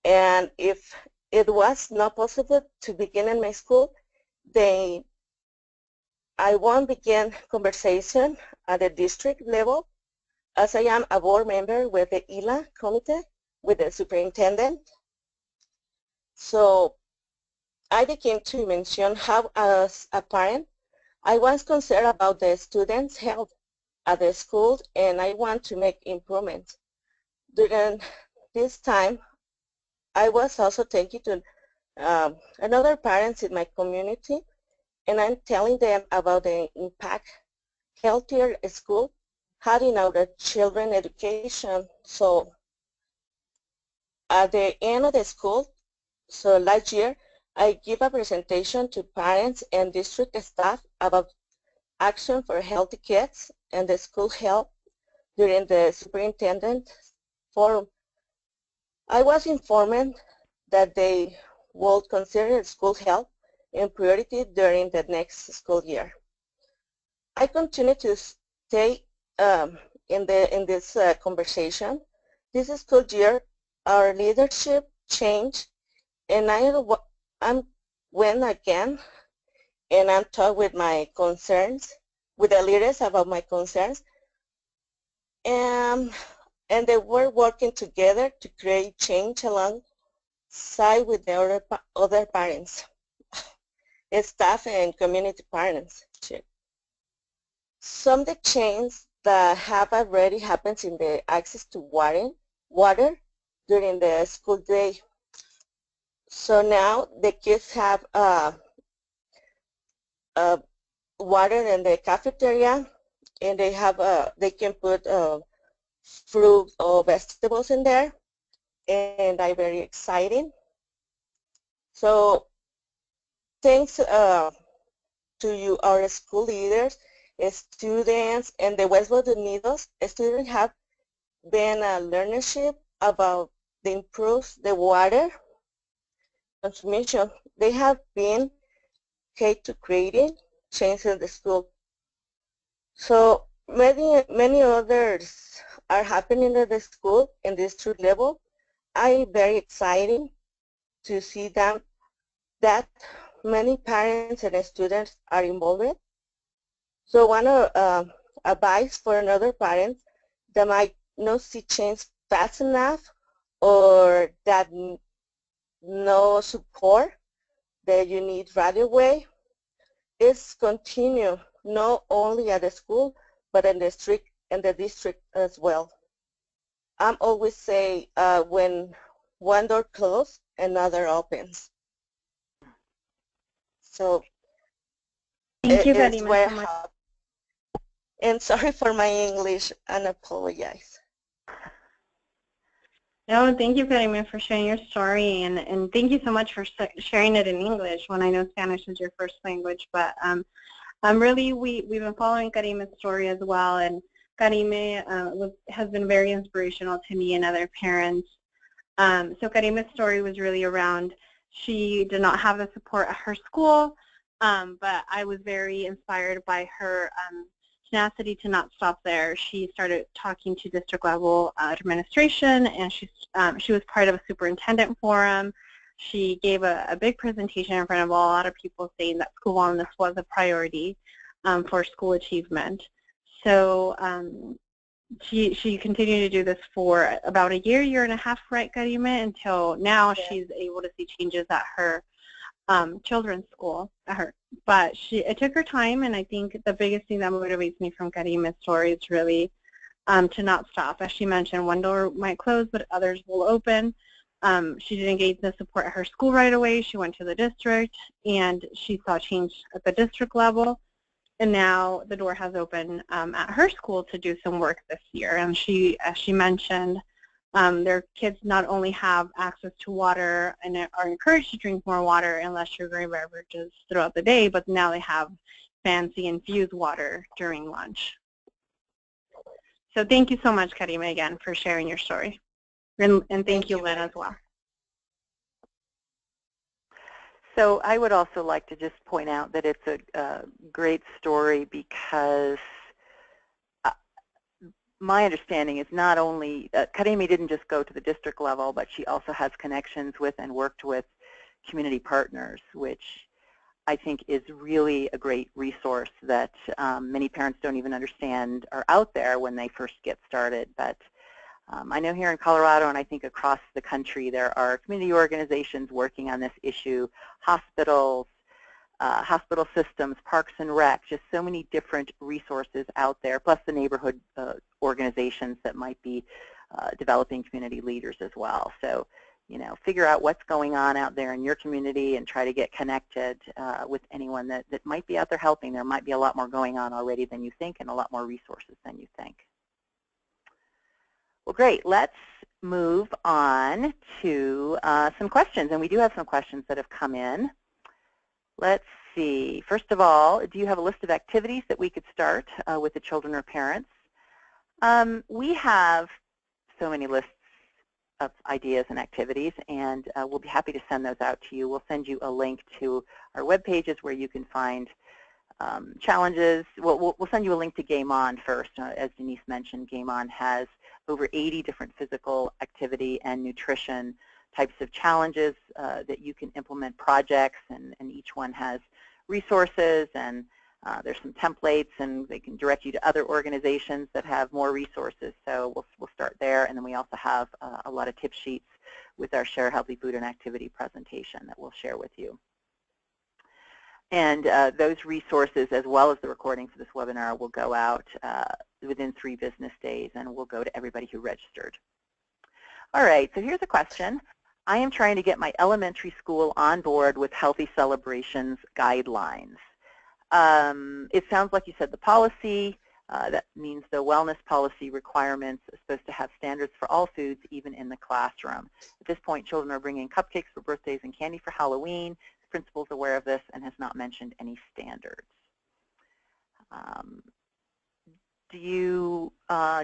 And if it was not possible to begin in my school, I won't begin conversation at the district level, as I am a board member with the ILA committee with the superintendent. So I began to mention how, as a parent, I was concerned about the students' health at the school, and I want to make improvements. During this time, I was also talking to another parents in my community, and I'm telling them about the impact healthier school having our children education. So at the end of the school, so last year, I give a presentation to parents and district staff about action for healthy kids and the school health during the superintendent forum. I was informed that they would consider school health a priority during the next school year. I continue to stay in this conversation. This school year, our leadership changed, and I went again, and I talked with my concerns, with the leaders about my concerns, and they were working together to create change alongside with the other parents, staff, and community parents. Some of the changes that have already happened in the access to water during the school day. So now the kids have water in the cafeteria, and they can put fruit or vegetables in there, and I'm very exciting. So thanks to you, our school leaders, students, and the Westwood Unidos, students have been a learnership about the improves the water consumption. They have been key to creating change in the school. So many others are happening at the school in district level. I'm very excited to see that many parents and students are involved. So one advice for another parent that might not see change fast enough, or that no support that you need right away, is continue not only at the school but in the district as well. I'm always say when one door closes, another opens. So Thank you, it's Karima, where so much. And sorry for my English, and apologize. No, thank you, Kareem, for sharing your story, and thank you so much for sharing it in English when I know Spanish is your first language. But we've been following Kareem's story as well, and Kareem has been very inspirational to me and other parents. So Kareem's story was really around, she did not have the support at her school, but I was very inspired by her tenacity to not stop there. She started talking to district level administration, and she was part of a superintendent forum. She gave a big presentation in front of a lot of people saying that school wellness was a priority for school achievement. So she continued to do this for about a year and a half, right, Karima, until now she's able to see changes at her children's school. But it took her time, and I think the biggest thing that motivates me from Kareem's story is really to not stop. As she mentioned, one door might close, but others will open. She didn't get the support at her school right away. She went to the district, and she saw change at the district level. And now the door has opened at her school to do some work this year. And as she mentioned, their kids not only have access to water and are encouraged to drink more water and less sugary beverages throughout the day, but now they have fancy infused water during lunch. So thank you so much, Kareem, again, for sharing your story. And thank you, Lynn, as well. So I would also like to just point out that it's a great story because my understanding is not only, Kareem A didn't just go to the district level, but she also has connections with and worked with community partners, which I think is really a great resource that many parents don't even understand are out there when they first get started. But I know here in Colorado, and I think across the country, there are community organizations working on this issue, hospitals, hospital systems, parks and rec, just so many different resources out there, plus the neighborhood organizations that might be developing community leaders as well. So, you know, figure out what's going on out there in your community and try to get connected with anyone that might be out there helping. There might be a lot more going on already than you think and a lot more resources than you think. Well, great. Let's move on to some questions, and we do have some questions that have come in. Let's see. First of all, do you have a list of activities that we could start with the children or parents? We have so many lists of ideas and activities, and we'll be happy to send those out to you. We'll send you a link to our web pages where you can find challenges. We'll send you a link to Game On first. As Denise mentioned, Game On has over 80 different physical activity and nutrition types of challenges that you can implement projects, and each one has resources, and there's some templates, and they can direct you to other organizations that have more resources. So we'll start there, and then we also have a lot of tip sheets with our Share Healthy Food and Activity presentation that we'll share with you. And those resources, as well as the recording for this webinar, will go out within 3 business days, and will go to everybody who registered. All right, so here's a question. I am trying to get my elementary school on board with Healthy Celebrations guidelines. It sounds like you said the policy, that means the wellness policy requirements are supposed to have standards for all foods, even in the classroom. At this point, children are bringing cupcakes for birthdays and candy for Halloween. The principal is aware of this and has not mentioned any standards. Do you,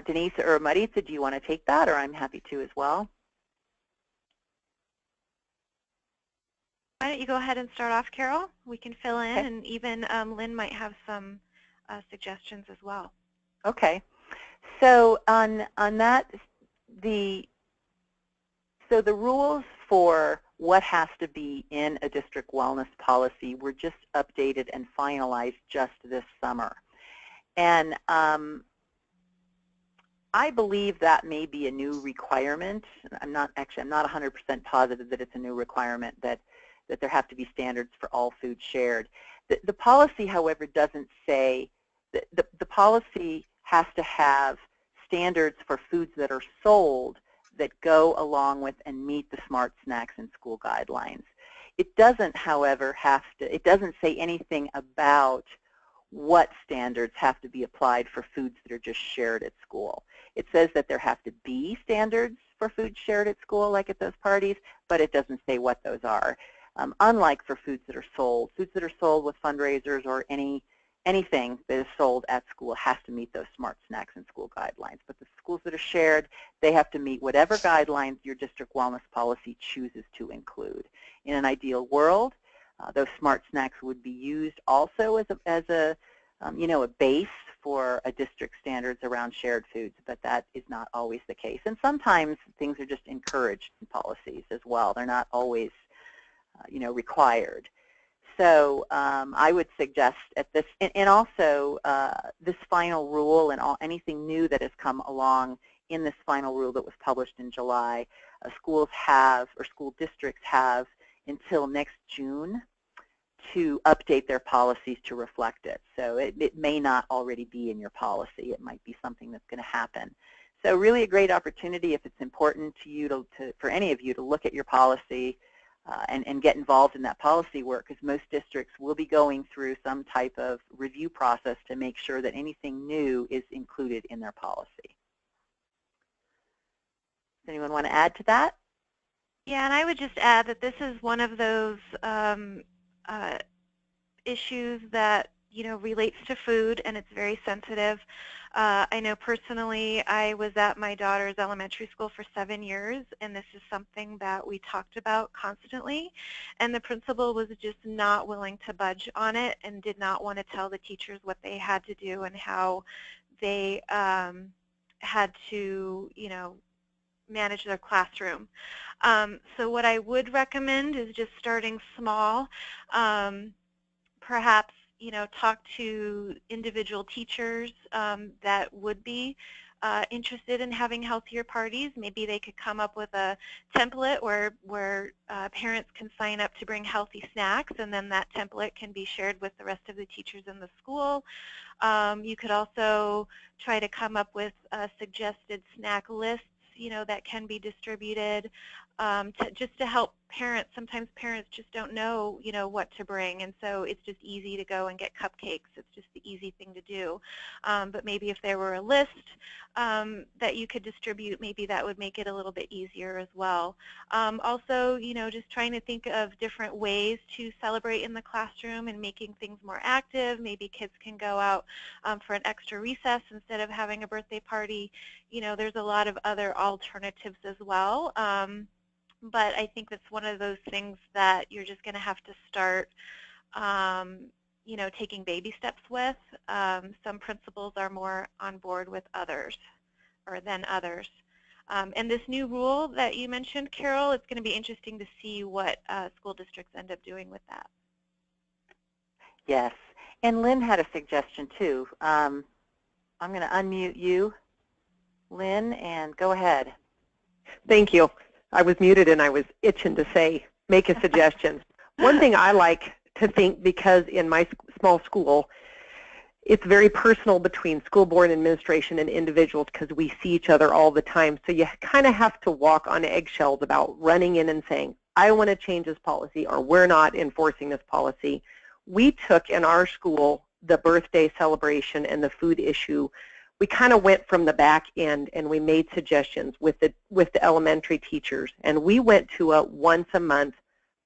Denise or Maritza, do you want to take that, or I'm happy to as well? Why don't you go ahead and start off, Carol? We can fill in, okay. And even Lynn might have some suggestions as well. Okay. So on that, the rules for what has to be in a district wellness policy were just updated and finalized just this summer. And I believe that may be a new requirement. I'm not 100% positive that it's a new requirement that there have to be standards for all food shared. The policy, however, doesn't say, the policy has to have standards for foods that are sold that go along with and meet the Smart Snacks and School guidelines. It doesn't, however, it doesn't say anything about what standards have to be applied for foods that are just shared at school. It says that there have to be standards for foods shared at school, like at those parties, but it doesn't say what those are. Unlike for foods that are sold with fundraisers or anything that is sold at school has to meet those Smart Snacks and School guidelines. But the schools that are shared, they have to meet whatever guidelines your district wellness policy chooses to include. In an ideal world, those Smart Snacks would be used also as a base for a district standards around shared foods, but that is not always the case. And sometimes things are just encouraged in policies as well. They're not always required. So I would suggest at this, and also this final rule and anything new that has come along in this final rule that was published in July, schools have, or school districts have, until next June to update their policies to reflect it. So it may not already be in your policy. It might be something that's going to happen. So really a great opportunity, if it's important to you, for any of you, to look at your policy and get involved in that policy work, because most districts will be going through some type of review process to make sure that anything new is included in their policy. Does anyone want to add to that? Yeah, and I would just add that this is one of those issues that relates to food, and it's very sensitive. I know personally I was at my daughter's elementary school for 7 years, and this is something that we talked about constantly, and the principal was just not willing to budge on it and did not want to tell the teachers what they had to do and how they had to, manage their classroom. So what I would recommend is just starting small. Perhaps, talk to individual teachers that would be interested in having healthier parties. Maybe they could come up with a template where parents can sign up to bring healthy snacks, and then that template can be shared with the rest of the teachers in the school. You could also try to come up with suggested snack lists, that can be distributed just to help parents. Sometimes parents just don't know, what to bring, and so it's just easy to go and get cupcakes. It's just the easy thing to do. But maybe if there were a list that you could distribute, maybe that would make it a little bit easier as well. Also, just trying to think of different ways to celebrate in the classroom and making things more active. Maybe kids can go out for an extra recess instead of having a birthday party. There's a lot of other alternatives as well. But I think that's one of those things that you're just going to have to start, taking baby steps with. Some principals are more on board with others or than others. And this new rule that you mentioned, Carol, it's going to be interesting to see what school districts end up doing with that. Yes. And Lynn had a suggestion, too. I'm going to unmute you, Lynn, and go ahead. Thank you. I was muted and I was itching to say, make a suggestion. One thing I like to think, because in my small school, it's very personal between school board administration and individuals because we see each other all the time. So you kind of have to walk on eggshells about running in and saying, I want to change this policy, or we're not enforcing this policy. We took in our school the birthday celebration and the food issue. We kind of went from the back end and we made suggestions with the elementary teachers, and we went to a once a month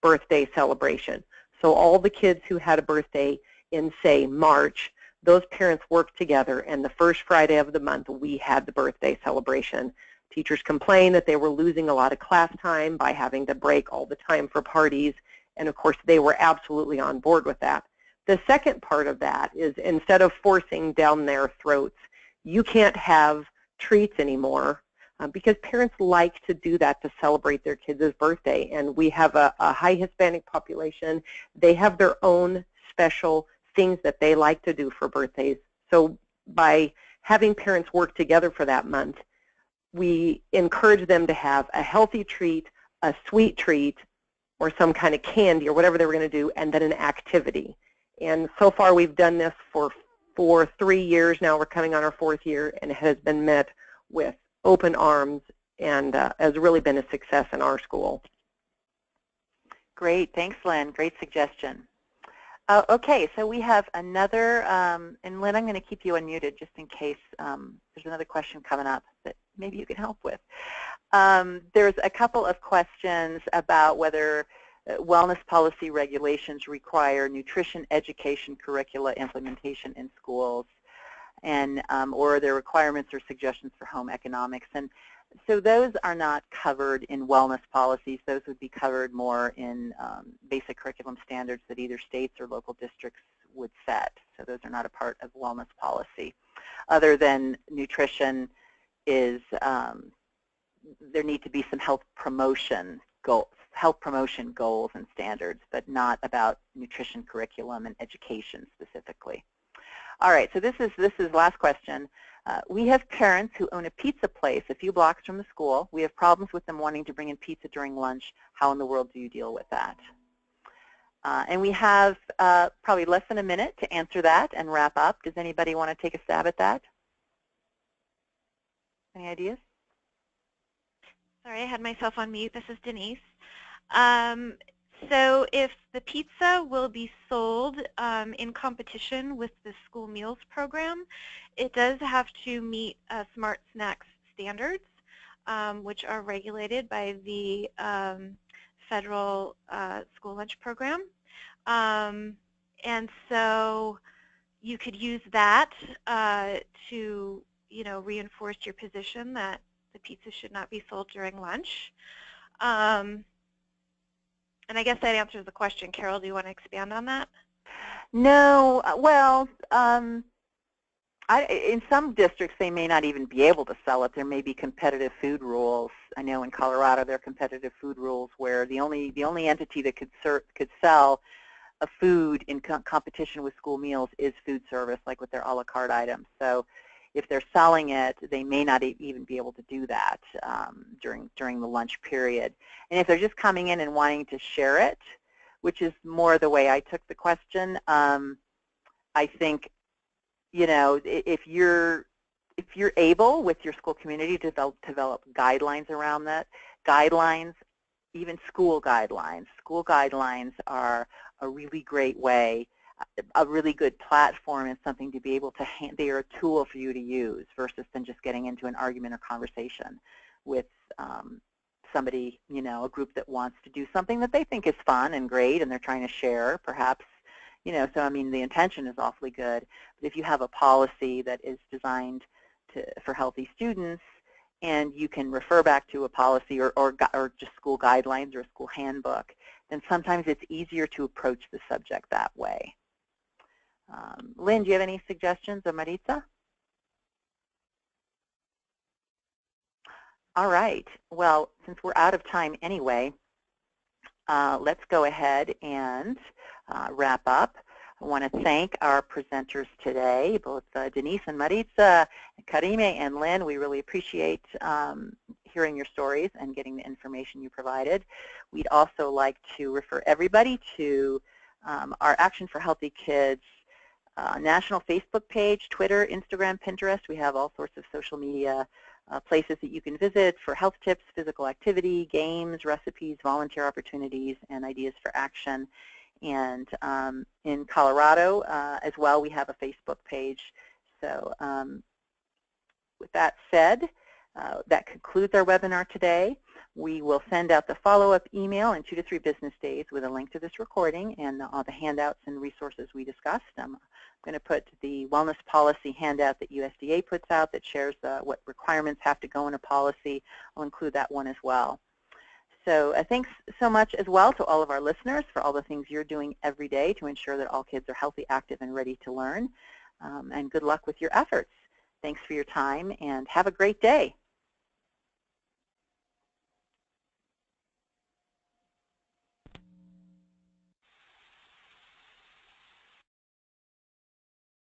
birthday celebration. So all the kids who had a birthday in, say, March, those parents worked together, and the first Friday of the month we had the birthday celebration. Teachers complained that they were losing a lot of class time by having to break all the time for parties, and of course they were absolutely on board with that. The second part of that is, instead of forcing down their throats, you can't have treats anymore, because parents like to do that to celebrate their kids' birthday. And we have a high Hispanic population. They have their own special things that they like to do for birthdays. So by having parents work together for that month, we encourage them to have a healthy treat, a sweet treat, or some kind of candy or whatever they were going to do, and then an activity. And so far we've done this for 3 years now. We're coming on our 4th year, and it has been met with open arms and has really been a success in our school. Great. Thanks, Lynn. Great suggestion. Okay, so we have another, and Lynn, I'm going to keep you unmuted just in case there's another question coming up that maybe you can help with. There's a couple of questions about whether wellness policy regulations require nutrition education curricula implementation in schools, and or are there requirements or suggestions for home economics. And so those are not covered in wellness policies. Those would be covered more in basic curriculum standards that either states or local districts would set. So those are not a part of wellness policy. Other than nutrition is, there need to be some health promotion goals and standards, but not about nutrition curriculum and education specifically. All right, so this is last question. We have parents who own a pizza place a few blocks from the school. We have problems with them wanting to bring in pizza during lunch. How in the world do you deal with that? And we have probably less than a minute to answer that and wrap up. Does anybody want to take a stab at that? Any ideas? Sorry, I had myself on mute. This is Denise. So if the pizza will be sold in competition with the school meals program, it does have to meet Smart Snacks standards, which are regulated by the federal school lunch program. And so you could use that to, reinforce your position that the pizza should not be sold during lunch. And I guess that answers the question. Carol, do you want to expand on that? No. Well, In some districts, they may not even be able to sell it. There may be competitive food rules. I know in Colorado there are competitive food rules where the only entity that could sell a food in competition with school meals is food service, like with their a la carte items. So if they're selling it, they may not even be able to do that during the lunch period. And if they're just coming in and wanting to share it, which is more the way I took the question, I think, you know, if you're able with your school community to develop guidelines around that, even school guidelines are a really great way, a really good platform, and something to be able to they are a tool for you to use versus than just getting into an argument or conversation with somebody, you know, a group that wants to do something that they think is fun and great and they're trying to share, perhaps. You know, so I mean, the intention is awfully good. But if you have a policy that is designed for healthy students, and you can refer back to a policy or just school guidelines or a school handbook, then sometimes it's easier to approach the subject that way. Lynn, do you have any suggestions, or Maritza? All right. Well, since we're out of time anyway, let's go ahead and wrap up. I want to thank our presenters today, both Denise and Maritza, Kareem A and Lynn. We really appreciate hearing your stories and getting the information you provided. We'd also like to refer everybody to our Action for Healthy Kids national Facebook page, Twitter, Instagram, Pinterest. We have all sorts of social media places that you can visit for health tips, physical activity, games, recipes, volunteer opportunities, and ideas for action. And in Colorado as well, we have a Facebook page. So with that said, that concludes our webinar today. We will send out the follow-up email in 2 to 3 business days with a link to this recording and all the handouts and resources we discussed. I'm going to put the wellness policy handout that USDA puts out that shares what requirements have to go in a policy. I'll include that one as well. So thanks so much as well to all of our listeners for all the things you're doing every day to ensure that all kids are healthy, active, and ready to learn. And good luck with your efforts. Thanks for your time, and have a great day.